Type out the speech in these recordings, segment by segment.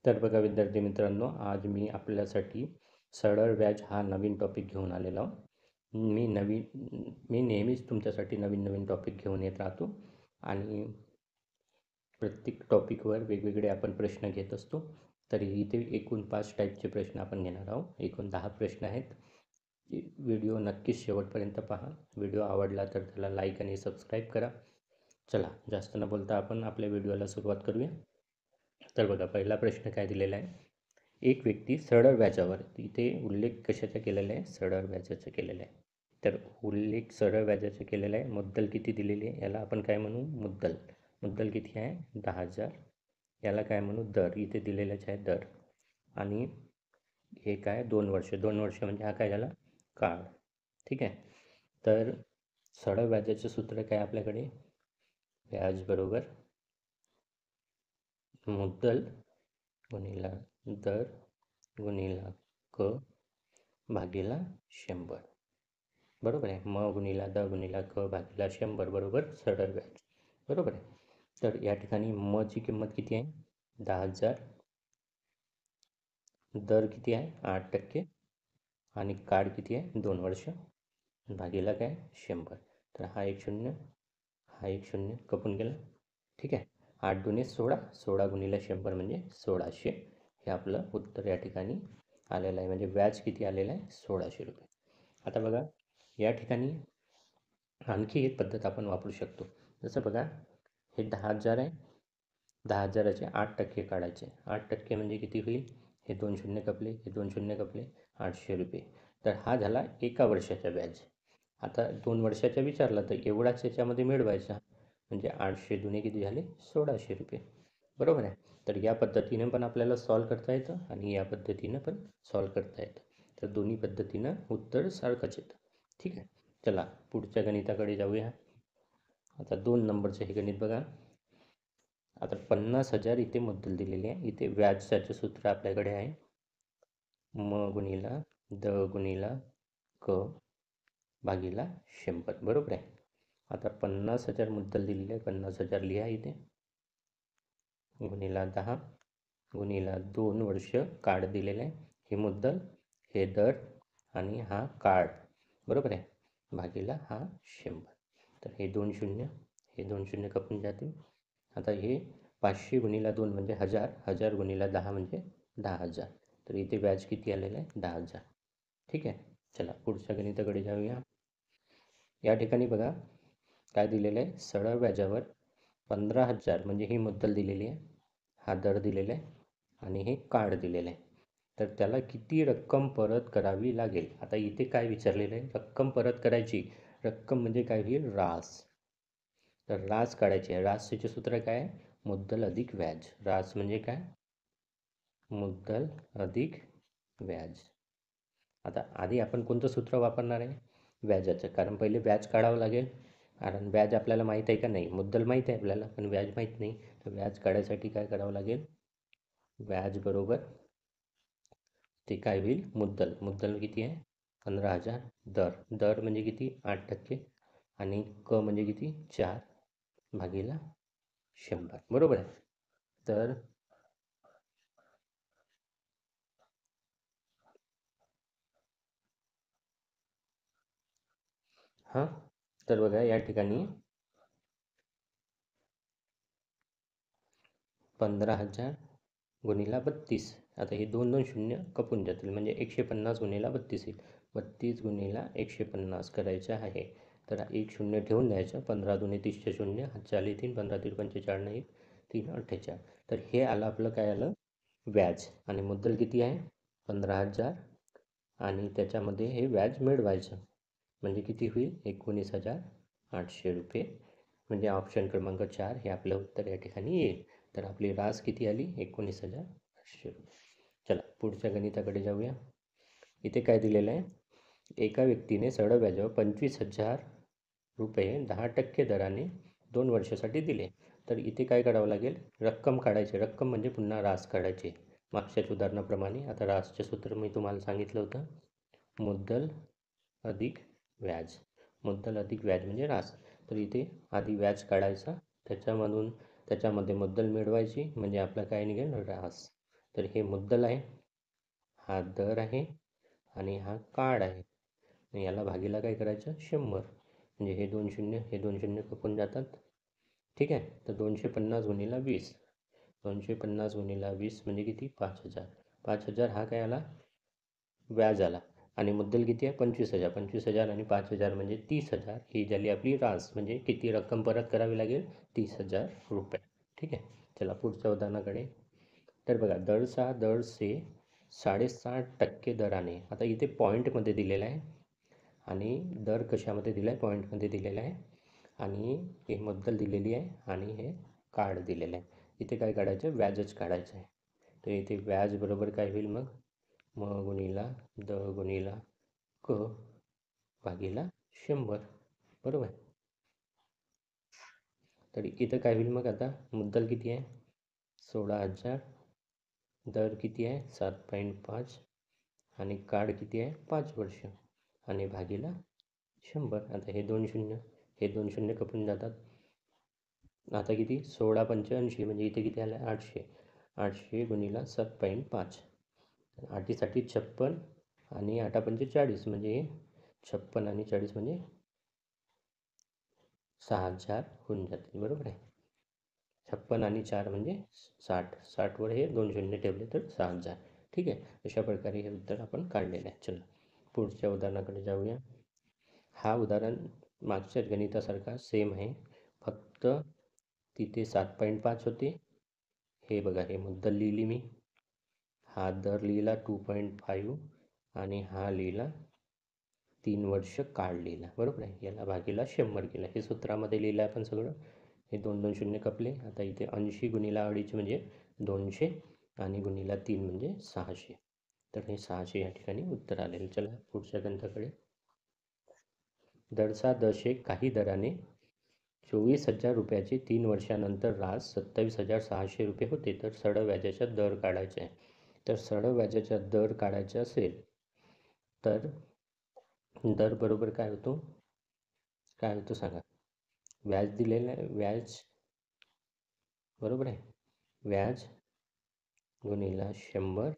तर बघा विद्यार्थी मित्रांनो, आज मी आपल्यासाठी सरळ व्याज हा नवीन टॉपिक घेऊन आलेलो आहो. मी नेहमीच तुमच्यासाठी नवीन नवीन टॉपिक घेऊन येत राहतो आणि प्रत्येक टॉपिकवर वेगवेगळे आपण प्रश्न घेत असतो. तर इथे एकूण 5 टाईपचे प्रश्न आपण घेणार आहोत. एकूण 10 प्रश्न आहेत. व्हिडिओ नक्कीच शेवटपर्यंत पहा. व्हिडिओ आवडला तर त्याला लाईक आणि सबस्क्राईब करा. चला जास्त न बोलता आपण आपल्या व्हिडिओला सुरुवात करूया. तर बघा पहिला प्रश्न काय दिलेला आहे. एक व्यक्ती सरळ व्याजावर, इथे उल्लेख कशाचा केलेला आहे? सरळ व्याजाचा केलेला आहे. तर उल्लेख सरळ व्याजाचा केलेला आहे. मुद्दल किती दिलेली आहे? याला आपण काय म्हणू? मुद्दल. मुद्दल किती आहे? 10,000. याला काय म्हणू? दर. इथे दिलेलाच आहे दर. आणि हे काय? 2 वर्ष. 2 वर्ष म्हणजे हा काय झाला? काळ. ठीक आहे. तर सरळ व्याजाचं सूत्र काय आपल्याकडे? व्याज बरोबर मुद्दल गुणिला दर गुणिला क भागीला 100. बरोबर आहे. म गुणिला द गुणिला क भागीला 100 बरोबर सरळ व्याज. बरोबर आहे. तर या ठिकाणी म ची किंमत किती आहे? 10,000. दर किती आहे? 8%. आणि काळ किती आहे? 2 वर्ष. भागीला काय? 100. तर हा एक शून्य, हा एक शून्य कपून गेला. ठीक आहे. 8 दुणे 16. 16 गुणिला 100 म्हणजे 1600. हे आपलं उत्तर या ठिकाणी आलेलं आहे. म्हणजे व्याज किती आलेलं आहे? 1600 रुपये. आता बघा या ठिकाणी आणखी एक पद्धत आपण वापरू शकतो. जसं बघा हे 10,000 आहे. 10,000चे 8% काढायचे. 8% म्हणजे किती होईल? हे 2 शून्य कपले, हे 2 शून्य कपले, 800 रुपये. तर हा झाला एका वर्षाचा व्याज. आता 2 वर्षाचा विचारला तर एवढाच याच्यामध्ये मिळवायचा. म्हणजे 800 दुणे किती झाले? 1600 रुपये. बरोबर आहे. तर या पद्धतीने पण आपल्याला सॉल्व करता येतं आणि या पद्धतीनं पण सॉल्व करता येतं. तर दोन्ही पद्धतीनं उत्तर सारखंच येतं. ठीक आहे. चला पुढच्या गणिताकडे जाऊया. आता 2 नंबरचं हे गणित बघा. आता 50,000 इथे मुद्दल दिलेली आहे. इथे व्याजाचं सूत्र आपल्याकडे आहे म गुणिला द गुणिला क भागीला 100. बरोबर आहे. आता 50,000 मुद्दल दिलेली आहे. 50,000 लिहा इथे. गुणिला 10 गुणिला 2 वर्ष काळ दिलेलं आहे. हे मुद्दल, हे दर आणि हा काळ. बरोबर आहे. भागीला हा 100. तर हे 2 शून्य, हे 2 शून्य कपून जातील. आता हे 500 गुणिला 2 म्हणजे 1000. 1000 गुणिला 10 म्हणजे 10,000. तर इथे व्याज किती आलेलं आहे? 10,000. ठीक आहे. चला पुढच्या गणिताकडे जाऊया. या ठिकाणी बघा काय दिलेलं आहे? सरळ व्याजावर 15,000 म्हणजे ही मुद्दल दिलेली आहे, हा दर दिलेला आहे आणि हे काळ दिलेलं आहे. तर त्याला किती रक्कम परत करावी लागेल? आता इथे काय विचारलेलं आहे? रक्कम परत करायची. रक्कम म्हणजे काय होईल? रास. तर रास काढायची आहे. रासचे सूत्र काय आहे? मुद्दल अधिक व्याज. रास म्हणजे काय? मुद्दल अधिक व्याज. आता आधी आपण कोणतं सूत्र वापरणार आहे? व्याजाचं. कारण पहिले व्याज काढावं लागेल. कारण व्याज आपल्याला माहीत आहे का नाही? मुद्दल माहीत आहे आपल्याला पण व्याज माहीत नाही. तर व्याज काढायसाठी काय करावं लागेल? व्याज बरोबर ते काय होईल? मुद्दल. मुद्दल किती आहे? 15,000. दर. दर म्हणजे किती? 8% आणि क म्हणजे किती? 4 भागीला 100. बरोबर आहे. तर हां तर बघा या ठिकाणी 15,000 गुणिला 32. आता हे 2 2 शून्य कपून जातील म्हणजे 150 गुणिला 32 येईल. 32 गुणिला 150 करायचं आहे. तर एक शून्य ठेवून द्यायचं. 15 दुणे 30चे शून्य, 4 3 15 3 45 नाही 3 48. तर हे आलं आपलं काय आलं? व्याज. आणि मुद्दल किती आहे? 15,000 आणि त्याच्यामध्ये हे व्याज मिळवायचं. म्हणजे किती होईल? 19,800 रुपये. म्हणजे ऑप्शन क्रमांक 4 हे आपलं उत्तर या ठिकाणी येईल. तर आपली रास किती आली? 19,800 रुपये. चला पुढच्या गणिताकडे जाऊया. इथे काय दिलेलं आहे? एका व्यक्तीने सरळ व्याजावर 25,000 रुपये 10% दराने 2 वर्षासाठी दिले. तर इथे काय करावं लागेल? रक्कम काढायची. रक्कम म्हणजे पुन्हा रास काढायची. मागच्याच उदाहरणाप्रमाणे आता रासचे सूत्र मी तुम्हाला सांगितलं होतं. मुद्दल अधिक व्याज. मुद्दल अधिक व्याज म्हणजे रास. तर इथे आधी व्याज काढायचा, त्याच्यामध्ये मुद्दल मिळवायची म्हणजे आपलं काय निघेल? रास. तर हे मुद्दल आहे, हा दर आहे आणि हा कार्ड आहे. आणि याला भागीला काय करायचं 100. म्हणजे हे 2 शून्य कपून जातात. ठीक आहे. तर 250 गुणिला 20, 250 गुणिला 20 म्हणजे किती 5000. 5000 हा काय आला व्याज आला. आणि मुद्दल किती आहे 25,000. 25,000 आणि 5,000 म्हणजे 30,000. ही झाली आपली रास. म्हणजे किती रक्कम परत करावी लागेल 30,000 रुपये. ठीक आहे. चला पुढच्या उदाहरणाकडे. तर बघा दरसे 7.5% दराने. आता इथे पॉईंटमध्ये दिलेला आहे आणि दर कशामध्ये दिला आहे पॉईंटमध्ये दिलेला आहे आणि हे मुद्दल दिलेली आहे आणि हे कार्ड दिलेलं आहे. इथे काय काढायचं व्याजच काढायचं आहे. तर इथे व्याज बरोबर काय होईल मग गुणिला गुणिला क भागीला 100. बरोबर. तर इथं काय होईल मग आता मुद्दल किती आहे 16,000, दर किती आहे 7.5 आणि कार्ड किती आहे 5 वर्ष आणि भागीला 100. आता हे 2 शून्य कपून जातात. आता किती 16×85 म्हणजे इथे किती आलं 800. 800 गुणिला 7.5. आठीसाठी 56 आणि 8×5 40 म्हणजे 56 आणि 40 म्हणजे 6,000 होऊन जातील. बरोबर आहे. 56 आणि 4 म्हणजे 60. 60वर हे 2 शून्य ठेवले तर 6,000. ठीक आहे. अशा प्रकारे हे उत्तर आपण काढलेलं आहे. चला पुढच्या उदाहरणाकडे जाऊया. हा उदाहरण मागच्या गणितासारखा सेम आहे, फक्त तिथे 7.5 होते. हे बघा हे मुद्दल लिहिली मी, हा दर लिहिला 2.5 आणि हा लिहिला 3 वर्ष कार्ड लिहिला. बरोबर आहे. याला भागीला 100 केला. हे सूत्रामध्ये लिहिलं आपण सगळं. हे 2 शून्य कपले. आता इथे 80 गुणिला 2.5 म्हणजे 200 आणि गुणिला 3 म्हणजे 600. तर हे 600 या ठिकाणी उत्तर आलेलं. चला पुढच्या गणिताकडे. दशे काही दराने 24,000 रुपयाचे 3 वर्षानंतर रास 27,600 रुपये होते. तर सरळ व्याजाचा दर काढायचा आहे. तर सरळ व्याजाचा दर काढायचा असेल तर दर बरोबर काय होतो सांगा. व्याज दिलेलं आहे, व्याज बरोबर आहे. व्याज गुणिला 100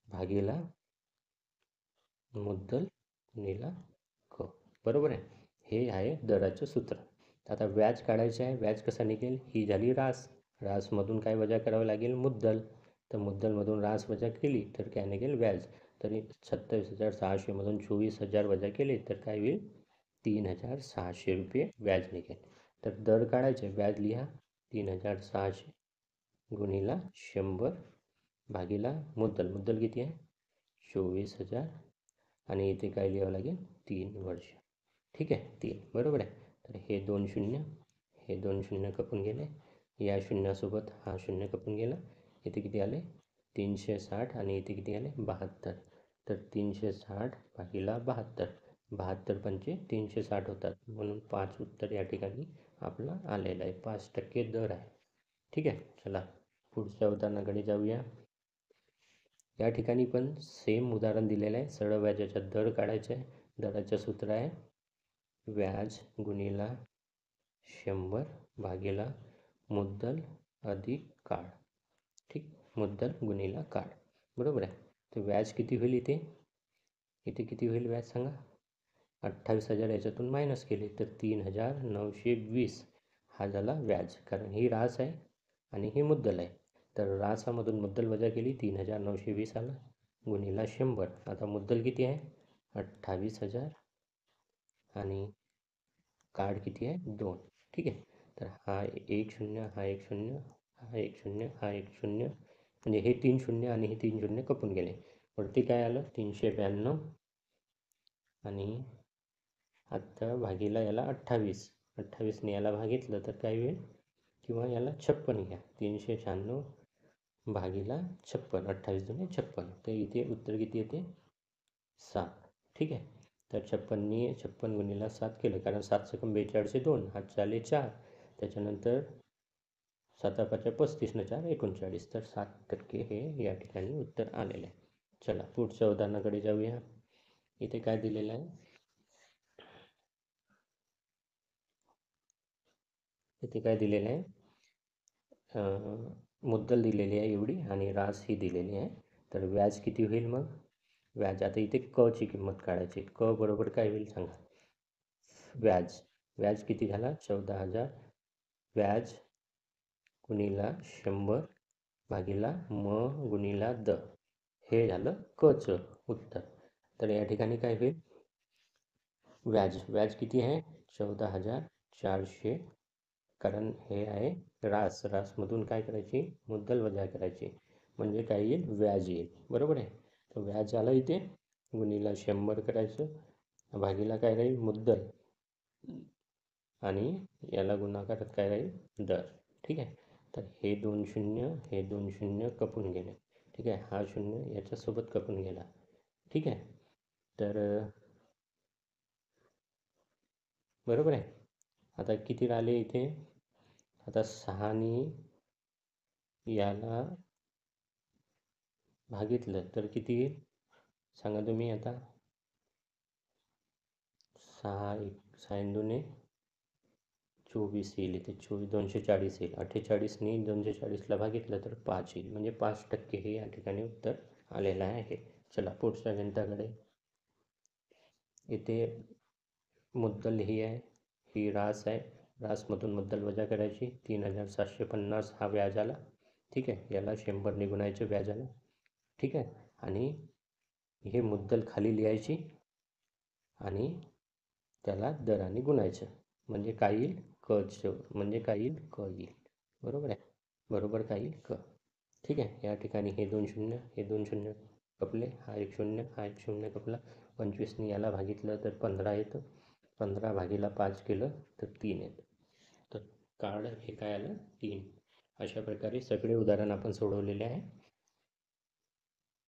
भागीला मुद्दल गुणिला क. बरोबर आहे. हे आहे दराचं सूत्र. आता व्याज काढायचं आहे. व्याज कसा निघेल, ही झाली रास. रासमधून काय वजा करावं लागेल मुद्दल. तर मुद्दलमधून रास वजा केली तर काय निघेल व्याज. तरी 27,600मधून 24,000 वजा केले तर काय होईल 3,600 रुपये व्याज निघेल. तर दर काढायचे, व्याज लिहा 3,600 गुणिला 100 भागीला मुद्दल किती आहे 24,000 आणि इथे काय लिहावं लागेल 3 वर्ष. ठीक आहे 3. बरोबर आहे. तर हे 2 शून्य कपून गेले. या शून्यासोबत हा शून्य कपून गेला. इथे किती आले 360 आणि इथे किती आले 72. तर 360 भागीला 72. 72 पंचे 360 होतात. म्हणून 5 उत्तर या ठिकाणी आपलं आलेलं आहे. 5% दर आहे. ठीक आहे. चला पुढच्या उदाहरणाकडे जाऊया. या ठिकाणी पण सेम उदाहरण दिलेलं आहे. सरळ व्याजाचा दर काढायचा आहे. दराचं सूत्र आहे व्याज गुणिला 100 भागीला मुद्दल अधिक कार्ड. ठीक. मुद्दल गुणिला कार्ड. बरोबर आहे. तर व्याज किती होईल इथे किती होईल व्याज सांगा 28,000 याच्यातून मायनस केले तर 3,920 हा झाला व्याज. कारण ही रास आहे आणि ही मुद्दल आहे. तर रासामधून मुद्दल वजा केली 3,920 आला गुणिला 100. आता मुद्दल किती आहे 28,000 आणि कार्ड किती आहे 2. ठीक आहे. तर हा 1 शून्य हा 1 शून्य हा 1 शून्य हा 1 शून्य म्हणजे हे 3 शून्य आणि हे 3 शून्य कपून गेले. वरती काय आलं 392 आणि आता भागीला याला 28ने याला भागितलं तर काय होईल किंवा याला 56 घ्या 396 भागीला 56. 28 दुणे 56. तर इथे उत्तर किती येते 7. ठीक आहे. तर 56 गुणिला 7 केलं कारण 7 सकम 42 2 हात चाले 4. त्याच्यानंतर 7×5 35 न 4 39. तर 7% हे या ठिकाणी उत्तर आलेलं आहे. चला पुढच्या उदाहरणाकडे जाऊया. इथे काय दिलेलं आहे इथे काय दिलेलं आहे मुद्दल दिलेली आहे एवढी आणि रास ही दिलेली आहे. तर व्याज किती होईल मग? व्याज आता इथे क ची किंमत काढायची. क बरोबर काय होईल सांगा? व्याज. व्याज किती झाला? 14,000. व्याज गुणिला 100 भागिला म गुणिला द. हे झालं कचं उत्तर. तर या ठिकाणी काय होईल? व्याज किती आहे? 14,400. कारण हे आहे रासमधून काय करायची? मुद्दल वजा करायची. म्हणजे काय येईल? व्याज येईल. बरोबर आहे. तर व्याज आलं इथे गुणिला 100 करायचं भागीला काय राहील? मुद्दल आणि याला गुणाकारात काय राहील? दर. ठीक आहे. तर हे 2 शून्य, हे 2 शून्य कपून गेले. ठीक आहे. हा शून्य याच्यासोबत कपून गेला. ठीक आहे. तर बरोबर आहे. आता किती राहिले इथे? आता 6नी याला भागितलं तर किती येईल? सांगा तुम्ही आता. 6 दुने 24 येईल इथे. 240 येईल. 48नी 240ला भागितलं तर 5 येईल. म्हणजे 5% हे या ठिकाणी उत्तर आलेलं आहे. चला पुढच्या गणिताकडे. इथे मुद्दल ही आहे, ही रास आहे. रासमधून मुद्दल वजा करायची. 3,750 हा व्याज आला. ठीक आहे. याला 100 गुणायचं व्याजाला. ठीक आहे. आणि हे मुद्दल खाली लिहायची आणि त्याला दराने गुणायचं. म्हणजे काय येईल? म्हणजे काय येईल? क येईल. बरोबर आहे. बरोबर काय येईल? क. ठीक आहे. या ठिकाणी हे 2 शून्य, हे 2 शून्य कपले. हा 1 शून्य, हा 1 शून्य कपला. 25नी याला भागितलं तर 15 येतं. 15 भागीला 5 केलं तर 3 येतं. तर कार्ड हे काय आलं? 3. अशा प्रकारे सगळे उदाहरण आपण सोडवलेले आहे.